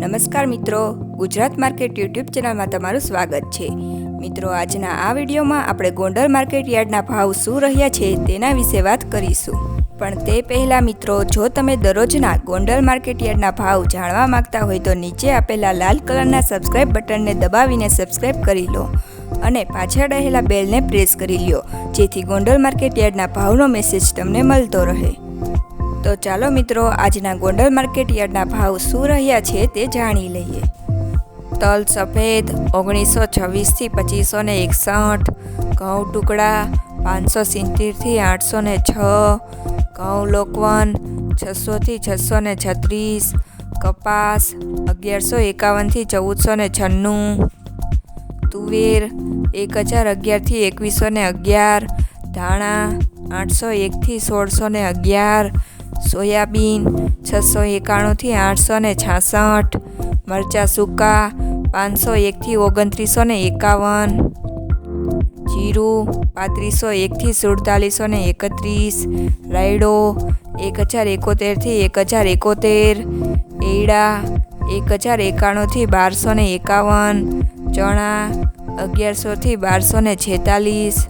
નમસ્કાર મિત્રો, Gujarat market YouTube ચેનલમાં તમારું સ્વાગત છે। મિત્રો, આજના આ વિડીયોમાં આપણે ગોંડલ માર્કેટ યાર્ડના ભાવ શું રહ્યા છે તેના વિશે વાત કરીશું। પણ તે પહેલાં મિત્રો, જો તમે દરરોજના ગોંડલ માર્કેટ યાર્ડના ભાવ જાણવા માંગતા હોય તો નીચે આપેલા લાલ કલરના સબસ્ક્રાઇબ બટનને દબાવીને સબસ્ક્રાઇબ કરી લો અને પાછળ રહેલા બેલને પ્રેસ કરી લ્યો, જેથી ગોંડલ માર્કેટ યાર્ડના ભાવનો મેસેજ તમને મળતો રહે। તો ચાલો મિત્રો, આજના ગોંડલ માર્કેટ યાર્ડના ભાવ શું રહ્યા છે તે જાણી લઈએ। તલ સફેદ 1926 થી 2561, ઘઉં ટુકડા 570 થી 806, ઘઉં લોકવન 600 થી 636, કપાસ 1151 થી 1496, તુવેર 1011 થી 2111, ધાણા 801 થી 1611, સોયાબીન 691 થી 866, મરચાં સૂકા 501 થી 2951, જીરું 3501 થી 4731, રાયડો 1071 થી 1071, એડા 1091 થી 1251, ચણા 1100 થી 1246,